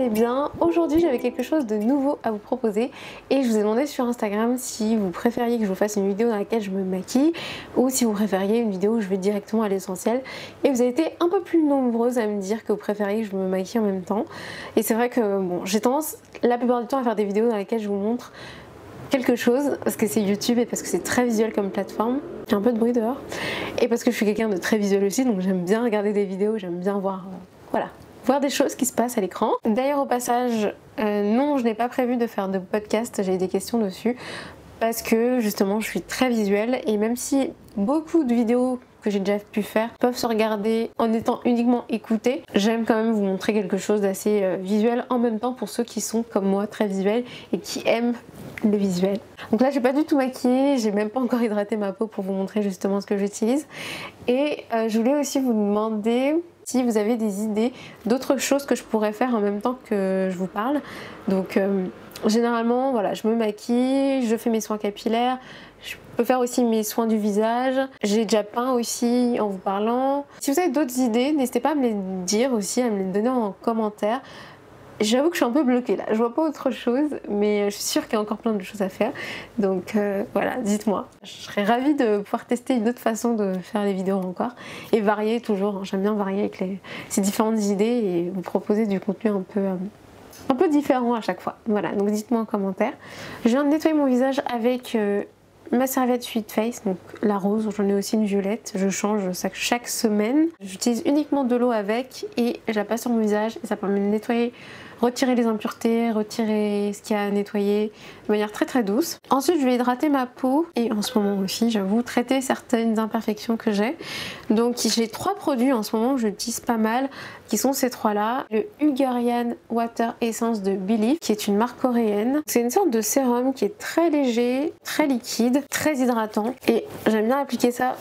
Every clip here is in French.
allez bien. Aujourd'hui j'avais quelque chose de nouveau à vous proposer et je vous ai demandé sur Instagram si vous préfériez que je vous fasse une vidéo dans laquelle je me maquille ou si vous préfériez une vidéo où je vais directement à l'essentiel. Et vous avez été un peu plus nombreuses à me dire que vous préfériez que je me maquille en même temps. Et c'est vrai que bon, j'ai tendance la plupart du temps à faire des vidéos dans lesquelles je vous montre quelque chose parce que c'est YouTube et parce que c'est très visuel comme plateforme. Il y a un peu de bruit dehors et parce que je suis quelqu'un de très visuel aussi, donc j'aime bien regarder des vidéos, j'aime bien voir voir des choses qui se passent à l'écran. D'ailleurs au passage, non, je n'ai pas prévu de faire de podcast, j'ai des questions dessus parce que justement je suis très visuelle et même si beaucoup de vidéos que j'ai déjà pu faire peuvent se regarder en étant uniquement écoutées, j'aime quand même vous montrer quelque chose d'assez visuel en même temps pour ceux qui sont comme moi très visuels et qui aiment le visuel. Donc là j'ai pas du tout maquillé, j'ai même pas encore hydraté ma peau pour vous montrer justement ce que j'utilise. Et je voulais aussi vous demander si vous avez des idées d'autres choses que je pourrais faire en même temps que je vous parle. Donc généralement voilà, je me maquille, je fais mes soins capillaires, je peux faire aussi mes soins du visage. J'ai déjà peint aussi en vous parlant. Si vous avez d'autres idées, n'hésitez pas à me les dire aussi, à me les donner en commentaire. J'avoue que je suis un peu bloquée là, je vois pas autre chose, mais je suis sûre qu'il y a encore plein de choses à faire. Donc voilà, dites-moi. Je serais ravie de pouvoir tester une autre façon de faire les vidéos encore et varier toujours. Hein. J'aime bien varier avec ces différentes idées et vous proposer du contenu un peu différent à chaque fois. Voilà, donc dites-moi en commentaire. Je viens de nettoyer mon visage avec ma serviette Sweet Face, donc la rose, j'en ai aussi une violette, je change ça chaque semaine. J'utilise uniquement de l'eau avec et je la passe sur mon visage et ça permet de nettoyer, retirer les impuretés, retirer ce qu'il y a à nettoyer de manière très très douce. Ensuite je vais hydrater ma peau et en ce moment aussi j'avoue traiter certaines imperfections que j'ai. Donc j'ai 3 produits en ce moment que j'utilise pas mal qui sont ces 3 là. Le Hungarian Water Essence de Believe qui est une marque coréenne. C'est une sorte de sérum qui est très léger, très liquide, très hydratant et j'aime bien appliquer ça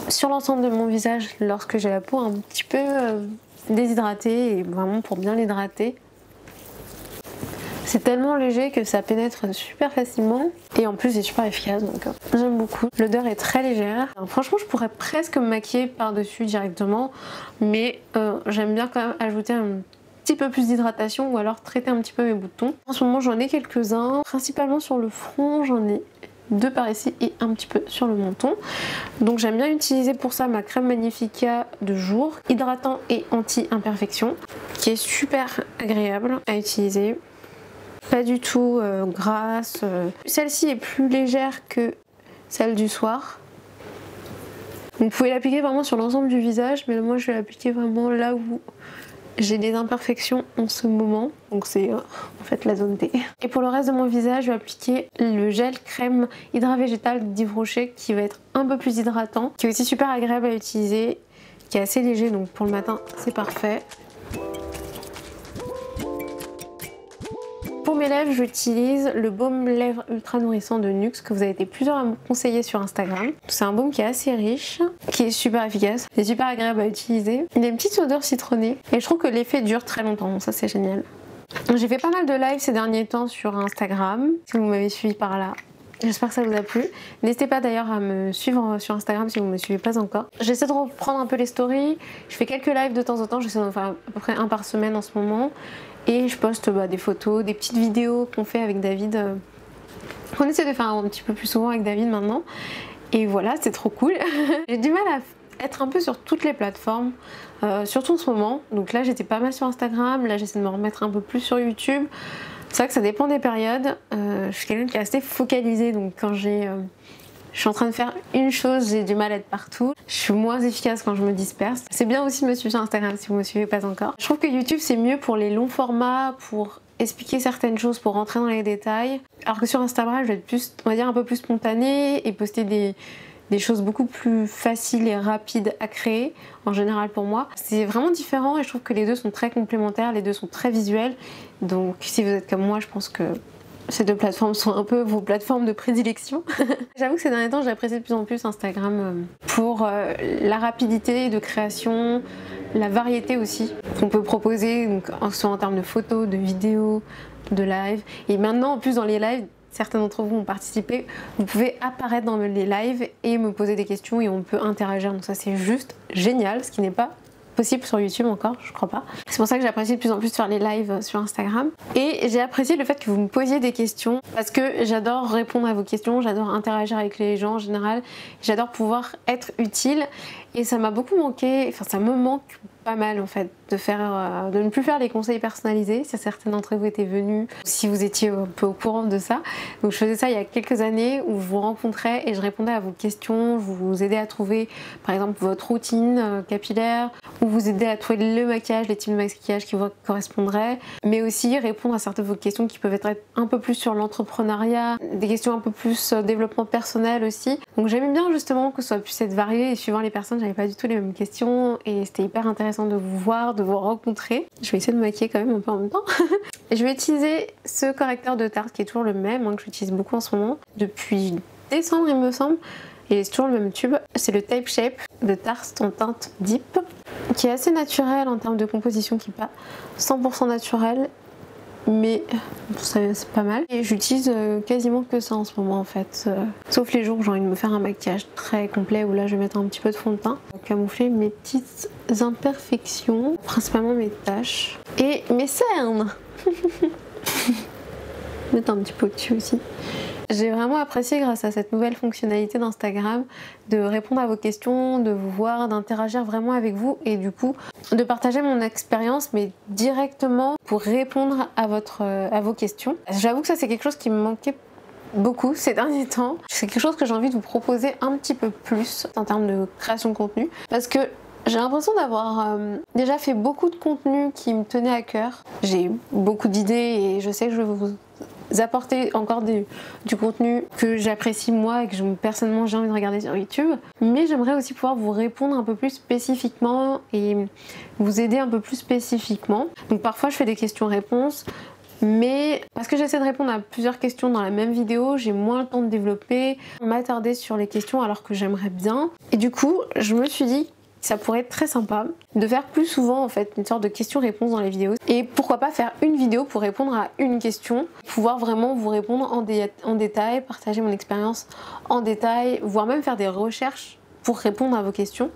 sur l'ensemble de mon visage lorsque j'ai la peau un petit peu déshydratée et vraiment pour bien l'hydrater. C'est tellement léger que ça pénètre super facilement et en plus c'est super efficace donc j'aime beaucoup. L'odeur est très légère. Alors, franchement je pourrais presque me maquiller par dessus directement mais j'aime bien quand même ajouter un petit peu plus d'hydratation ou alors traiter un petit peu mes boutons. En ce moment j'en ai quelques-uns, principalement sur le front, j'en ai 2 par ici et un petit peu sur le menton. Donc j'aime bien utiliser pour ça ma crème Magnifica de jour, hydratant et anti-imperfection, qui est super agréable à utiliser. Pas du tout grasse. Celle-ci est plus légère que celle du soir. Vous pouvez l'appliquer vraiment sur l'ensemble du visage, mais moi je vais l'appliquer vraiment là où j'ai des imperfections en ce moment, donc c'est en fait la zone T. Et pour le reste de mon visage, je vais appliquer le gel crème Hydra Végétal d'Yves Rocher qui va être un peu plus hydratant, qui est aussi super agréable à utiliser, qui est assez léger, donc pour le matin c'est parfait. Pour mes lèvres, j'utilise le baume lèvres ultra nourrissant de NYX que vous avez été plusieurs à me conseiller sur Instagram. C'est un baume qui est assez riche, qui est super efficace, c'est super agréable à utiliser. Il a une petite odeur citronnée et je trouve que l'effet dure très longtemps, ça c'est génial. J'ai fait pas mal de lives ces derniers temps sur Instagram, si vous m'avez suivi par là. J'espère que ça vous a plu. N'hésitez pas d'ailleurs à me suivre sur Instagram si vous ne me suivez pas encore. J'essaie de reprendre un peu les stories, je fais quelques lives de temps en temps, j'essaie d'en faire à peu près un par semaine en ce moment. Et je poste des photos, des petites vidéos qu'on fait avec David. On essaie de faire un petit peu plus souvent avec David maintenant. Et voilà, c'est trop cool. J'ai du mal à être un peu sur toutes les plateformes, surtout en ce moment. Donc là, j'étais pas mal sur Instagram. Là, j'essaie de me remettre un peu plus sur YouTube. C'est vrai que ça dépend des périodes. Je suis quelqu'un qui est assez focalisée. Donc quand je suis en train de faire une chose, j'ai du mal à être partout. Je suis moins efficace quand je me disperse. C'est bien aussi de me suivre sur Instagram si vous ne me suivez pas encore. Je trouve que YouTube c'est mieux pour les longs formats, pour expliquer certaines choses, pour rentrer dans les détails. Alors que sur Instagram, je vais être plus, on va dire, un peu plus spontanée et poster des choses beaucoup plus faciles et rapides à créer, en général pour moi. C'est vraiment différent et je trouve que les deux sont très complémentaires, les deux sont très visuels. Donc si vous êtes comme moi, je pense que ces 2 plateformes sont un peu vos plateformes de prédilection. J'avoue que ces derniers temps j'apprécie de plus en plus Instagram pour la rapidité de création, la variété aussi qu'on peut proposer, donc soit en termes de photos, de vidéos, de live. Et maintenant en plus dans les lives, certains d'entre vous ont participé, vous pouvez apparaître dans les lives et me poser des questions et on peut interagir. Donc ça c'est juste génial, ce qui n'est pas possible sur YouTube encore, je crois pas. C'est pour ça que j'apprécie de plus en plus de faire les lives sur Instagram. Et j'ai apprécié le fait que vous me posiez des questions parce que j'adore répondre à vos questions, j'adore interagir avec les gens en général, j'adore pouvoir être utile et ça m'a beaucoup manqué, enfin ça me manque pas mal en fait de ne plus faire les conseils personnalisés. Si certains d'entre vous étaient venus, si vous étiez un peu au courant de ça. Donc je faisais ça il y a quelques années où je vous rencontrais et je répondais à vos questions, je vous aidais à trouver par exemple votre routine capillaire, ou vous aider à trouver le maquillage, les types de maquillage qui vous correspondraient, mais aussi répondre à certaines de vos questions qui peuvent être un peu plus sur l'entrepreneuriat, des questions un peu plus développement personnel aussi. Donc j'aimais bien justement que ça puisse être varié et suivant les personnes, j'avais pas du tout les mêmes questions et c'était hyper intéressant de vous voir, de vous rencontrer. Je vais essayer de me maquiller quand même un peu en même temps. Je vais utiliser ce correcteur de Tarte qui est toujours le même, que j'utilise beaucoup en ce moment, depuis décembre il me semble. Et c'est toujours le même tube, c'est le Type Shape de Tarte en teinte Deep, qui est assez naturel en termes de composition, qui n'est pas 100% naturel, mais c'est pas mal. Et j'utilise quasiment que ça en ce moment en fait, sauf les jours où j'ai envie de me faire un maquillage très complet, où là je vais mettre un petit peu de fond de teint pour camoufler mes petites imperfections, principalement mes taches et mes cernes. Mettre un petit peu au-dessus aussi. J'ai vraiment apprécié grâce à cette nouvelle fonctionnalité d'Instagram de répondre à vos questions, de vous voir, d'interagir vraiment avec vous et du coup de partager mon expérience mais directement pour répondre à vos questions. J'avoue que ça c'est quelque chose qui me manquait beaucoup ces derniers temps. C'est quelque chose que j'ai envie de vous proposer un petit peu plus en termes de création de contenu parce que j'ai l'impression d'avoir déjà fait beaucoup de contenu qui me tenait à cœur. J'ai beaucoup d'idées et je sais que je vais vous apporter encore du contenu que j'apprécie moi et que personnellement j'ai envie de regarder sur YouTube, mais j'aimerais aussi pouvoir vous répondre un peu plus spécifiquement et vous aider un peu plus spécifiquement. Donc parfois je fais des questions-réponses, mais parce que j'essaie de répondre à plusieurs questions dans la même vidéo, j'ai moins le temps de développer, m'attarder sur les questions alors que j'aimerais bien. Et du coup je me suis dit ça pourrait être très sympa de faire plus souvent en fait une sorte de questions-réponses dans les vidéos et pourquoi pas faire une vidéo pour répondre à une question, pouvoir vraiment vous répondre en détail, partager mon expérience en détail, voire même faire des recherches pour répondre à vos questions.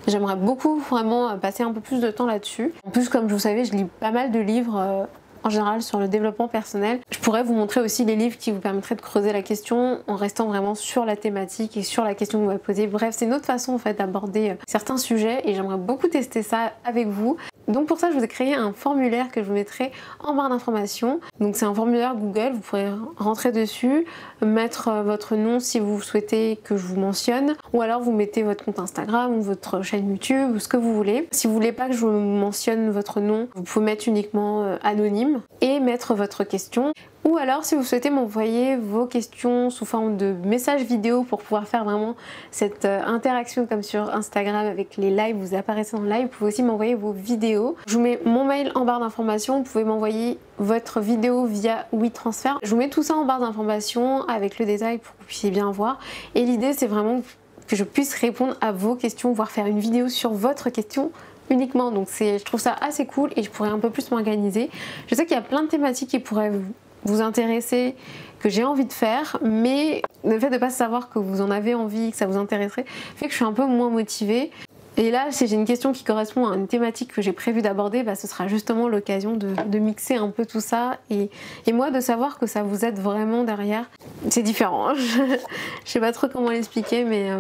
J'aimerais beaucoup vraiment passer un peu plus de temps là-dessus. En plus comme vous savez je lis pas mal de livres en général sur le développement personnel. Je pourrais vous montrer aussi les livres qui vous permettraient de creuser la question en restant vraiment sur la thématique et sur la question que vous m'avez posée. Bref, c'est une autre façon en fait d'aborder certains sujets et j'aimerais beaucoup tester ça avec vous. Donc pour ça, je vous ai créé un formulaire que je vous mettrai en barre d'informations. Donc c'est un formulaire Google, vous pourrez rentrer dessus, mettre votre nom si vous souhaitez que je vous mentionne, ou alors vous mettez votre compte Instagram ou votre chaîne YouTube ou ce que vous voulez. Si vous voulez pas que je vous mentionne votre nom, vous pouvez mettre uniquement anonyme et mettre votre question. Ou alors si vous souhaitez m'envoyer vos questions sous forme de messages vidéo pour pouvoir faire vraiment cette interaction comme sur Instagram avec les lives, vous apparaissez en live, vous pouvez aussi m'envoyer vos vidéos. Je vous mets mon mail en barre d'informations, vous pouvez m'envoyer votre vidéo via WeTransfer. Je vous mets tout ça en barre d'informations avec le détail pour que vous puissiez bien voir. Et l'idée c'est vraiment que je puisse répondre à vos questions, voire faire une vidéo sur votre question uniquement. Donc je trouve ça assez cool et je pourrais un peu plus m'organiser. Je sais qu'il y a plein de thématiques qui pourraient vous intéresser, que j'ai envie de faire, mais le fait de ne pas savoir que vous en avez envie, que ça vous intéresserait, fait que je suis un peu moins motivée. Et là, si j'ai une question qui correspond à une thématique que j'ai prévu d'aborder, ce sera justement l'occasion de mixer un peu tout ça et moi de savoir que ça vous aide vraiment derrière. C'est différent, je sais pas trop comment l'expliquer, mais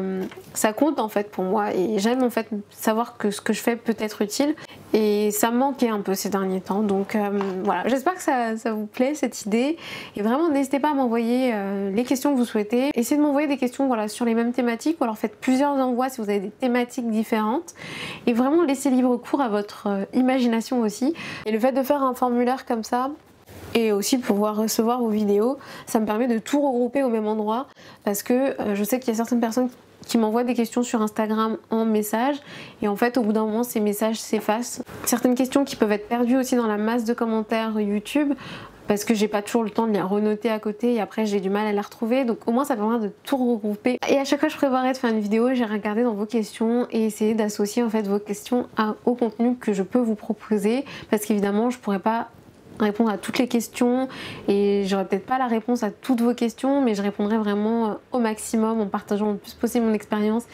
ça compte en fait pour moi et j'aime en fait savoir que ce que je fais peut être utile et ça me manquait un peu ces derniers temps. Donc voilà, j'espère que ça vous plaît cette idée et vraiment n'hésitez pas à m'envoyer les questions que vous souhaitez. Essayez de m'envoyer des questions sur les mêmes thématiques ou alors faites plusieurs envois si vous avez des thématiques différentes. Et vraiment laissez libre cours à votre imagination aussi. Et le fait de faire un formulaire comme ça et aussi de pouvoir recevoir vos vidéos, ça me permet de tout regrouper au même endroit parce que je sais qu'il y a certaines personnes qui m'envoient des questions sur Instagram en message et en fait au bout d'un moment ces messages s'effacent. Certaines questions qui peuvent être perdues aussi dans la masse de commentaires YouTube parce que j'ai pas toujours le temps de les renoter à côté et après j'ai du mal à les retrouver, donc au moins ça permet de tout regrouper. Et à chaque fois je prévoirais de faire une vidéo, j'ai regardé dans vos questions et essayer d'associer en fait vos questions au contenu que je peux vous proposer parce qu'évidemment je pourrais pas répondre à toutes les questions et j'aurais peut-être pas la réponse à toutes vos questions, mais je répondrai vraiment au maximum en partageant le plus possible mon expérience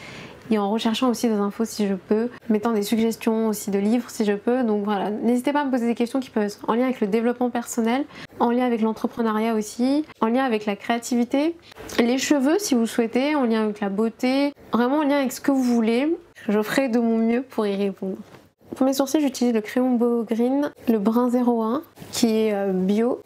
et en recherchant aussi des infos si je peux, mettant des suggestions aussi de livres si je peux. Donc voilà, n'hésitez pas à me poser des questions qui peuvent être en lien avec le développement personnel, en lien avec l'entrepreneuriat aussi, en lien avec la créativité, les cheveux si vous souhaitez, en lien avec la beauté, vraiment en lien avec ce que vous voulez. Je ferai de mon mieux pour y répondre. Pour mes sourcils, j'utilise le crayon Boho Green, le brun 01 qui est bio.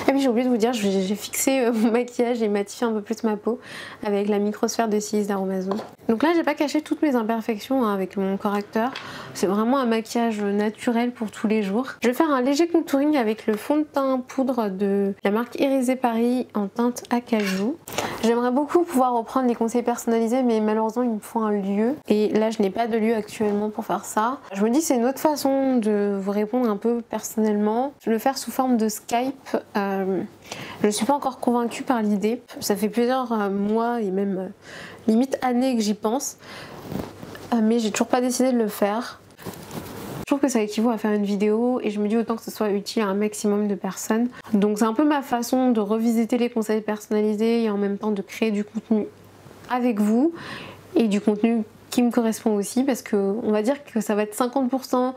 Et puis j'ai oublié de vous dire, j'ai fixé mon maquillage et matifié un peu plus ma peau avec la microsphère de silice d'Aromazone. Donc là j'ai pas caché toutes mes imperfections avec mon correcteur, c'est vraiment un maquillage naturel pour tous les jours. Je vais faire un léger contouring avec le fond de teint poudre de la marque Irisé Paris en teinte acajou. J'aimerais beaucoup pouvoir reprendre les conseils personnalisés mais malheureusement il me faut un lieu et là je n'ai pas de lieu actuellement pour faire ça. Je me dis c'est une autre façon de vous répondre un peu personnellement, le faire sous forme de Skype. Je ne suis pas encore convaincue par l'idée, ça fait plusieurs mois et même limite années que j'y pense, mais j'ai toujours pas décidé de le faire. Je trouve que ça équivaut à faire une vidéo et je me dis autant que ce soit utile à un maximum de personnes. Donc c'est un peu ma façon de revisiter les conseils personnalisés et en même temps de créer du contenu avec vous et du contenu qui me correspond aussi, parce que on va dire que ça va être 50%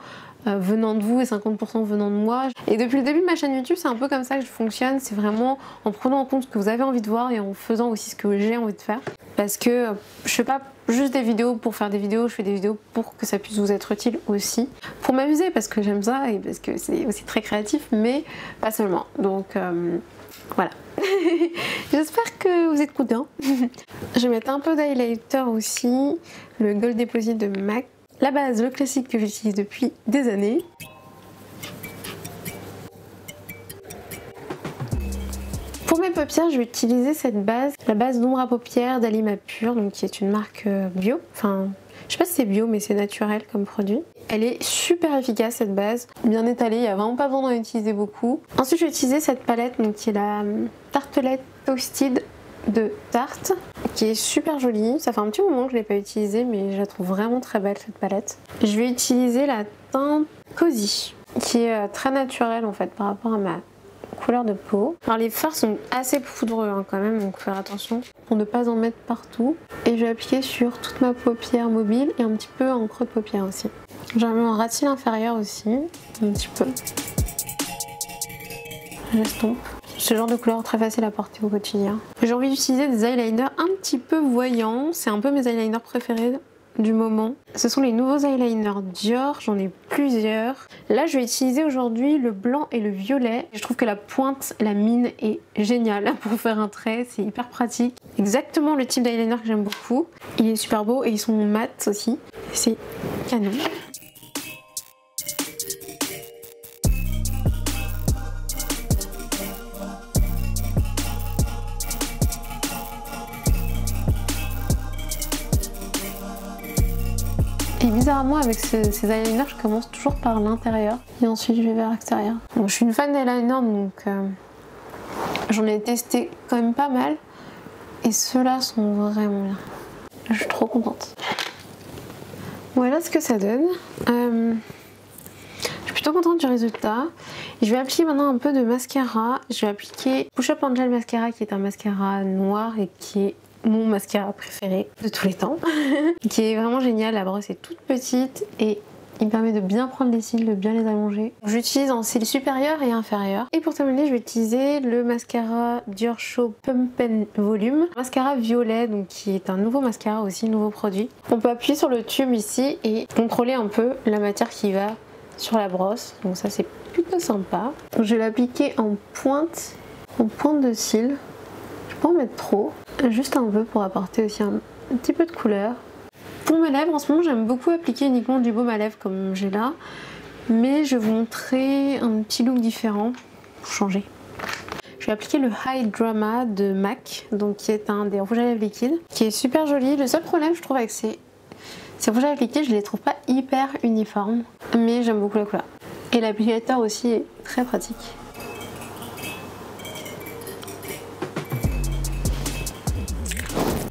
venant de vous et 50% venant de moi. Et depuis le début de ma chaîne YouTube, c'est un peu comme ça que je fonctionne, c'est vraiment en prenant en compte ce que vous avez envie de voir et en faisant aussi ce que j'ai envie de faire. Parce que je fais pas juste des vidéos pour faire des vidéos, je fais des vidéos pour que ça puisse vous être utile aussi. Pour m'amuser, parce que j'aime ça et parce que c'est aussi très créatif, mais pas seulement. Donc voilà. J'espère que vous êtes contents. Je vais mettre un peu d'highlighter aussi, le Gold Deposit de MAC. La base, le classique que j'utilise depuis des années. Pour mes paupières, je vais utiliser cette base, la base d'ombre à paupières d'Alima Pure, donc qui est une marque bio. Enfin, je sais pas si c'est bio, mais c'est naturel comme produit. Elle est super efficace cette base, bien étalée, il n'y a vraiment pas besoin d'en utiliser beaucoup. Ensuite, je vais utiliser cette palette, donc qui est la Tartelette Toasted de Tarte, qui est super jolie. Ça fait un petit moment que je ne l'ai pas utilisée, mais je la trouve vraiment très belle cette palette. Je vais utiliser la teinte Cozy, qui est très naturelle en fait par rapport à ma couleur de peau. Alors les fards sont assez poudreux hein, quand même, donc faire attention pour ne pas en mettre partout. Et je vais appliquer sur toute ma paupière mobile et un petit peu en creux de paupière aussi. J'en mets en racine inférieure aussi, un petit peu. J'estompe. Ce genre de couleur très facile à porter au quotidien. J'ai envie d'utiliser des eyeliners un petit peu voyants, c'est un peu mes eyeliners préférés du moment. Ce sont les nouveaux eyeliners Dior, j'en ai plusieurs. Là je vais utiliser aujourd'hui le blanc et le violet. Je trouve que la pointe, la mine est géniale pour faire un trait, c'est hyper pratique. Exactement le type d'eyeliner que j'aime beaucoup. Il est super beau et ils sont mat aussi, c'est canon. Et bizarrement avec ces eyeliners, je commence toujours par l'intérieur et ensuite je vais vers l'extérieur. Bon, je suis une fan d'eyeliner donc j'en ai testé quand même pas mal et ceux-là sont vraiment bien. Je suis trop contente. Voilà ce que ça donne. Je suis plutôt contente du résultat. Je vais appliquer maintenant un peu de mascara. Je vais appliquer Push Up Angel Mascara qui est un mascara noir et qui est mon mascara préféré de tous les temps qui est vraiment génial. La brosse est toute petite et il me permet de bien prendre les cils, de bien les allonger. J'utilise en cils supérieur et inférieur. Et pour terminer, je vais utiliser le mascara Dior Show Pump and Volume, mascara violet, donc qui est un nouveau mascara aussi, nouveau produit. On peut appuyer sur le tube ici et contrôler un peu la matière qui va sur la brosse, donc ça c'est plutôt sympa. Je vais l'appliquer en pointe de cils. Je peux en mettre trop, juste un peu pour apporter aussi un petit peu de couleur. Pour mes lèvres, en ce moment j'aime beaucoup appliquer uniquement du baume à lèvres comme j'ai là, mais je vais vous montrer un petit look différent pour changer. Je vais appliquer le High Drama de MAC, donc qui est un des rouges à lèvres liquides, qui est super joli. Le seul problème je trouve avec ces rouges à lèvres liquides, je les trouve pas hyper uniformes, mais j'aime beaucoup la couleur. Et l'applicateur aussi est très pratique.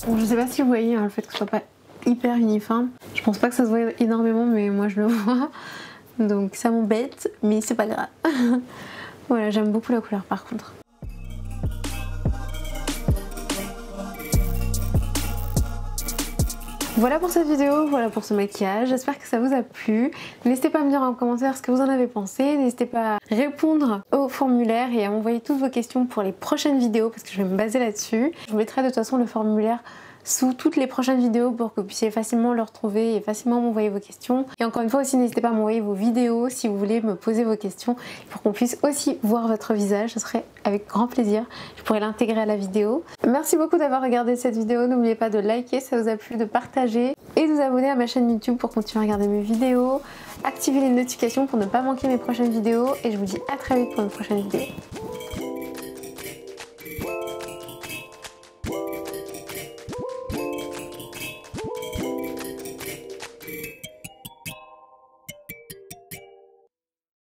Bon, je sais pas si vous voyez hein, le fait que ce soit pas hyper uniforme. Je pense pas que ça se voit énormément, mais moi je le vois. Donc ça m'embête, mais c'est pas grave. Voilà, j'aime beaucoup la couleur par contre. Voilà pour cette vidéo, voilà pour ce maquillage, j'espère que ça vous a plu. N'hésitez pas à me dire en commentaire ce que vous en avez pensé, n'hésitez pas à répondre au formulaire et à m'envoyer toutes vos questions pour les prochaines vidéos parce que je vais me baser là-dessus. Je vous mettrai de toute façon le formulaire sous toutes les prochaines vidéos pour que vous puissiez facilement le retrouver et facilement m'envoyer vos questions. Et encore une fois aussi, n'hésitez pas à m'envoyer vos vidéos si vous voulez me poser vos questions pour qu'on puisse aussi voir votre visage, ce serait avec grand plaisir, je pourrais l'intégrer à la vidéo. Merci beaucoup d'avoir regardé cette vidéo, n'oubliez pas de liker si ça vous a plu, de partager et de vous abonner à ma chaîne YouTube pour continuer à regarder mes vidéos, activer les notifications pour ne pas manquer mes prochaines vidéos et je vous dis à très vite pour une prochaine vidéo.